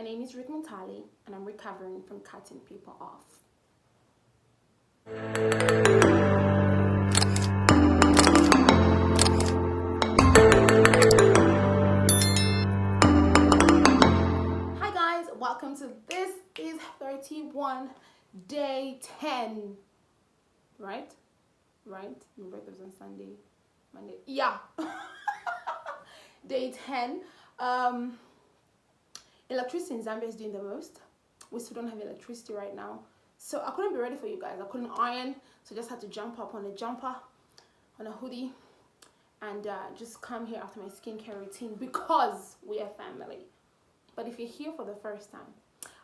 name is Ruth Montali, and I'm recovering from cutting people off. Hi guys, welcome to this is 31 day 10. Right? My birthday was on Sunday. Monday. Yeah. Day 10. Electricity in Zambia is doing the most. We still don't have electricity right now, so I couldn't be ready for you guys. I couldn't iron, so I just had to jump up on a jumper, on a hoodie, and just come here after my skincare routine because we are family. But if you're here for the first time,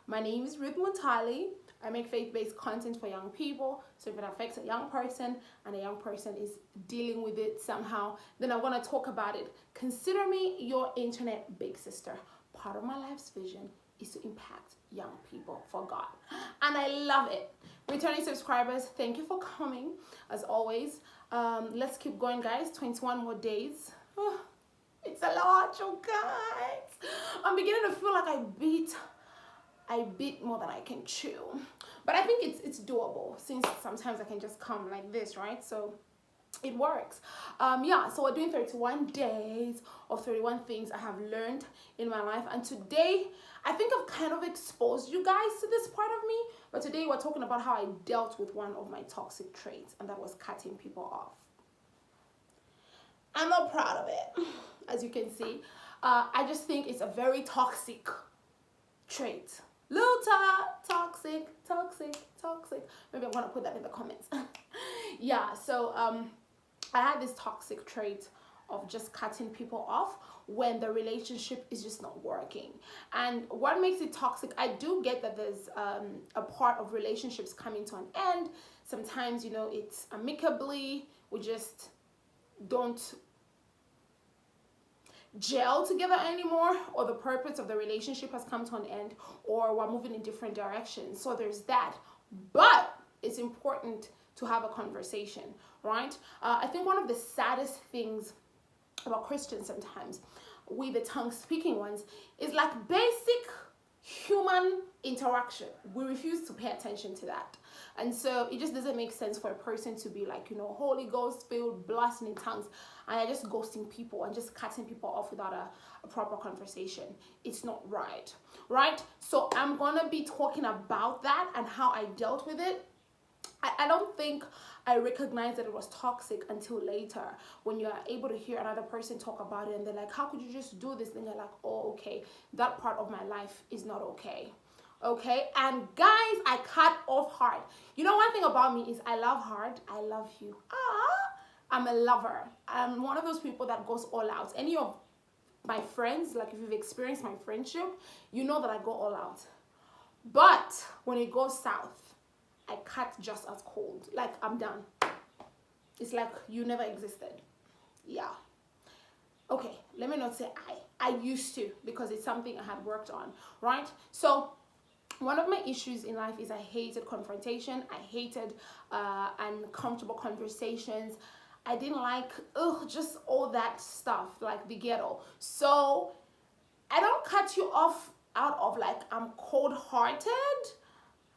my name is Ruth Montali. I make faith-based content for young people. So if it affects a young person and a young person is dealing with it somehow, then I want to talk about it. Consider me your internet big sister. Part of my life's vision is to impact young people for God. And I love it. Returning subscribers, thank you for coming. As always, let's keep going, guys. 21 more days. Oh, it's a lot, you guys. I'm beginning to feel like I beat more than I can chew, but I think it's doable, since sometimes I can just come like this, right? So it works. Yeah, so we're doing 31 days of 31 things I have learned in my life, and today I think I've kind of exposed you guys to this part of me, but today we're talking about how I dealt with one of my toxic traits, and that was cutting people off. I'm not proud of it, as you can see. I just think it's a very toxic trait. Toxic. Maybe I'm gonna put that in the comments. Yeah, so I had this toxic trait of just cutting people off when the relationship is just not working. And what makes it toxic, I do get that there's a part of relationships coming to an end. Sometimes, you know, it's amicably, we just don't gel together anymore, or the purpose of the relationship has come to an end, or we're moving in different directions. So there's that, but it's important to have a conversation, right? I think one of the saddest things about Christians sometimes, we the tongue-speaking ones, is like basic human interaction. We refuse to pay attention to that. And so it just doesn't make sense for a person to be like, you know, Holy Ghost filled, blasting in tongues, and they're just ghosting people and just cutting people off without a proper conversation. It's not right, right? So I'm gonna be talking about that and how I dealt with it. I don't think I recognized that it was toxic until later, when you're able to hear another person talk about it and they're like, how could you just do this? Then you're like, oh, okay, that part of my life is not okay. Okay, and guys, I cut off hard. You know, one thing about me is I love hard. I love you. I'm a lover. I'm one of those people that goes all out. Any of my friends, like if you've experienced my friendship, you know that I go all out. But when it goes south, I cut just as cold. Like, I'm done. It's like you never existed. Yeah. Okay, let me not say I used to, because it's something I had worked on, right? So one of my issues in life is I hated confrontation. I hated uncomfortable conversations. I didn't like just all that stuff, like the ghetto. So I don't cut you off out of like I'm cold-hearted.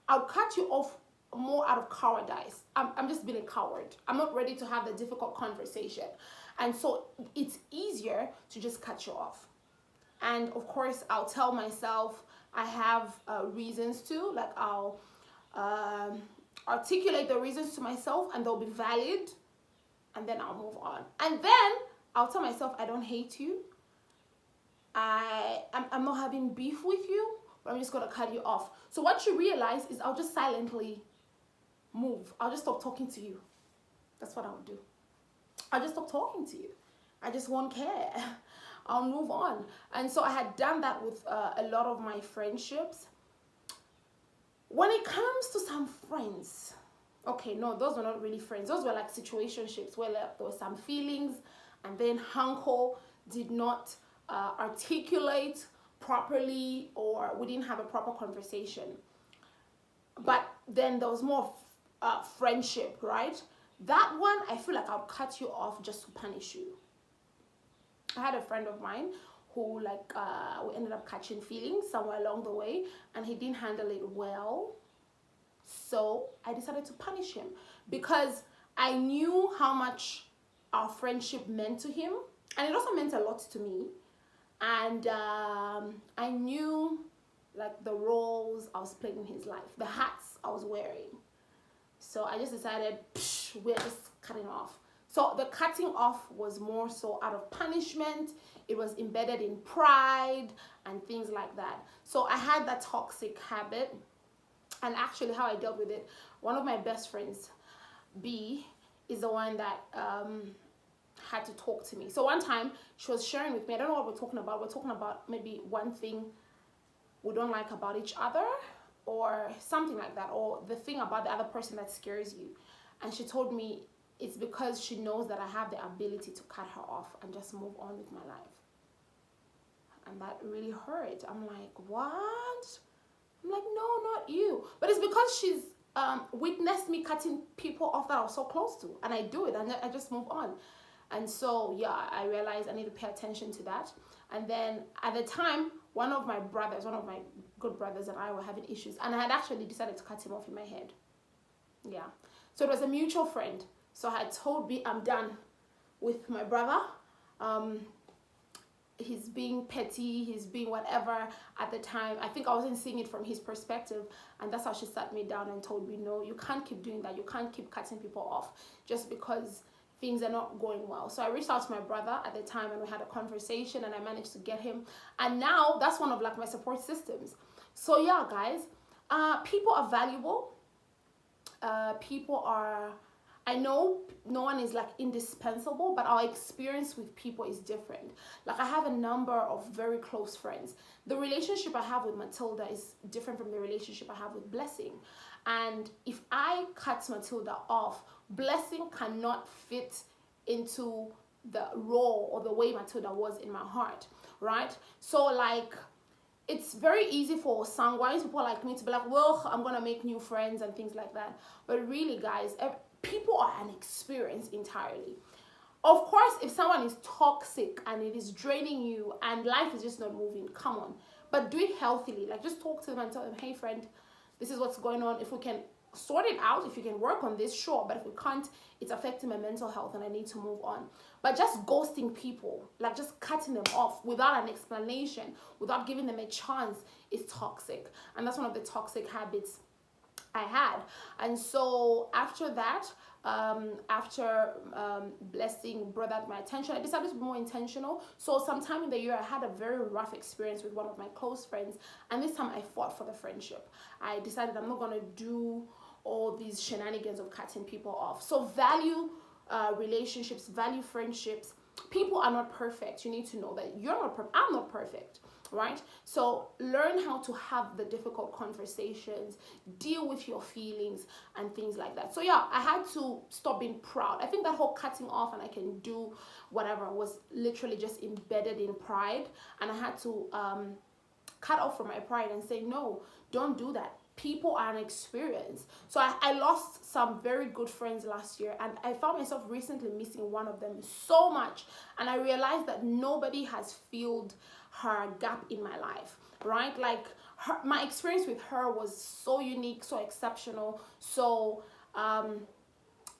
I'll cut you off more out of cowardice. I'm just being a coward. I'm not ready to have the difficult conversation. And so it's easier to just cut you off. And of course, I'll tell myself I have reasons to, like I'll articulate the reasons to myself and they'll be valid, and then I'll move on. And then I'll tell myself I don't hate you. I'm not having beef with you, but I'm just gonna cut you off. So what you realize is I'll just silently move. I'll just stop talking to you. That's what I'll do. I'll just stop talking to you. I just won't care. I'll move on. And so I had done that with a lot of my friendships. When it comes to some friends, okay, no, those were not really friends. Those were like situationships where like, there were some feelings, and then Hanko did not articulate properly, or we didn't have a proper conversation. But then there was more friendship, right? That one, I feel like I'll cut you off just to punish you. I had a friend of mine who like we ended up catching feelings somewhere along the way, and he didn't handle it well. So I decided to punish him because I knew how much our friendship meant to him, and it also meant a lot to me. And I knew like the roles I was playing in his life, the hats I was wearing. So I just decided, we're just cutting off. So the cutting off was more so out of punishment. It was embedded in pride and things like that. So I had that toxic habit. And actually how I dealt with it, one of my best friends, B, is the one that had to talk to me. So one time she was sharing with me, I don't know what we're talking about. We're talking about maybe one thing we don't like about each other or something like that, or the thing about the other person that scares you. And she told me it's because she knows that I have the ability to cut her off and just move on with my life. And that really hurt. I'm like, what? I'm like, no, not you. But it's because she's witnessed me cutting people off that I was so close to. And I do it, and I just move on. And so, yeah, I realized I need to pay attention to that. And then at the time, one of my good brothers and I were having issues. And I had actually decided to cut him off in my head. Yeah. So it was a mutual friend. So I had told B, I'm done with my brother. He's being petty, he's being whatever at the time. I think I wasn't seeing it from his perspective. And that's how she sat me down and told me, no, you can't keep doing that. You can't keep cutting people off just because things are not going well. So I reached out to my brother at the time and we had a conversation and I managed to get him. And now that's one of like my support systems. So yeah, guys, people are valuable. I know no one is like indispensable, but our experience with people is different. Like I have a number of very close friends. The relationship I have with Matilda is different from the relationship I have with Blessing. And if I cut Matilda off, Blessing cannot fit into the role or the way Matilda was in my heart, right? So like, it's very easy for sanguine people like me to be like, well, I'm gonna make new friends and things like that. But really, guys, people are an experience entirely. Of course, if someone is toxic and it is draining you and life is just not moving, come on. But do it healthily. Like just talk to them and tell them, hey friend, this is what's going on. If we can sort it out, if you can work on this, sure. But if we can't, it's affecting my mental health and I need to move on. But just ghosting people, like just cutting them off without an explanation, without giving them a chance, is toxic. And that's one of the toxic habits I had. And so after that, Blessing brought that to my attention, I decided to be more intentional. So sometime in the year, I had a very rough experience with one of my close friends, and this time I fought for the friendship. I decided I'm not going to do all these shenanigans of cutting people off. So value relationships, value friendships. People are not perfect. You need to know that you're not perfect. I'm not perfect. Right? So learn how to have the difficult conversations, deal with your feelings and things like that. So yeah, I had to stop being proud. I think that whole cutting off and I can do whatever was literally just embedded in pride. And I had to cut off from my pride and say, no, don't do that. People are an experience. So I lost some very good friends last year, and I found myself recently missing one of them so much. And I realized that nobody has filled her gap in my life, right? Like my experience with her was so unique, so exceptional. So I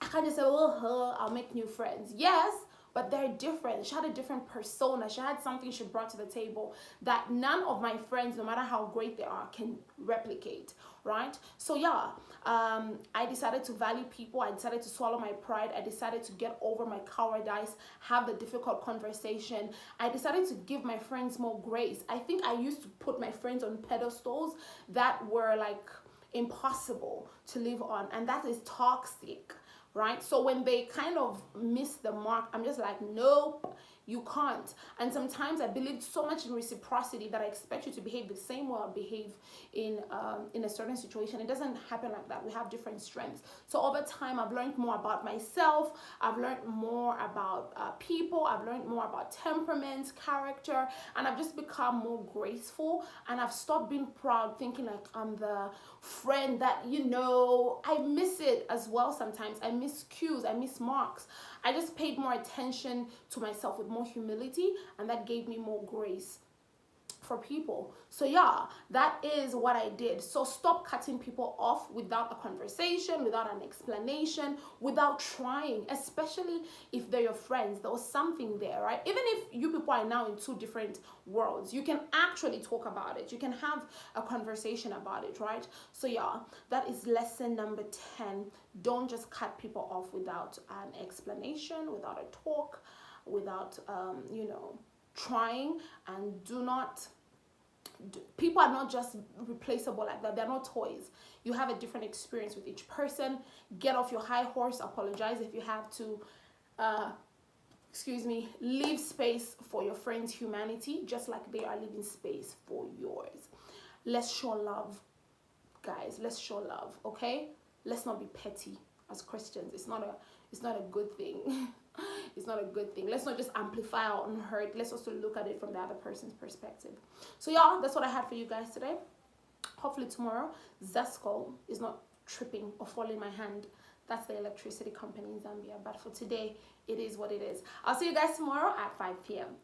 can't just say, well, I'll make new friends. Yes, but they're different. She had a different persona. She had something she brought to the table that none of my friends, no matter how great they are, can replicate, right? So yeah, I decided to value people. I decided to swallow my pride. I decided to get over my cowardice, have the difficult conversation. I decided to give my friends more grace. I think I used to put my friends on pedestals that were like impossible to live on, and that is toxic. Right? So when they kind of miss the mark, I'm just like, nope, you can't. And sometimes I believe so much in reciprocity that I expect you to behave the same way I behave in a certain situation. It doesn't happen like that. We have different strengths. So over time, I've learned more about myself. I've learned more about people. I've learned more about temperaments, character, and I've just become more graceful. And I've stopped being proud, thinking like I'm the friend that, you know, I miss it as well sometimes. I miss cues. I miss marks. I just paid more attention to myself with more humility, and that gave me more grace for people. So yeah, that is what I did. So stop cutting people off without a conversation, without an explanation, without trying, especially if they're your friends. There was something there, right? Even if you people are now in two different worlds, you can actually talk about it. You can have a conversation about it, right? So yeah, that is lesson number 10. Don't just cut people off without an explanation, without a talk, without trying. And do not, people are not just replaceable like that. They're not toys. You have a different experience with each person. Get off your high horse. Apologize if you have to leave space for your friends' humanity, just like they are leaving space for yours. Let's show love, guys. Let's show love, okay? Let's not be petty as Christians. It's not a good thing. It's not a good thing. Let's not just amplify our own hurt. Let's also look at it from the other person's perspective. So yeah, that's what I had for you guys today. Hopefully tomorrow Zesco is not tripping or falling in my hand. That's the electricity company in Zambia. But for today, it is what it is. I'll see you guys tomorrow at 5 p.m.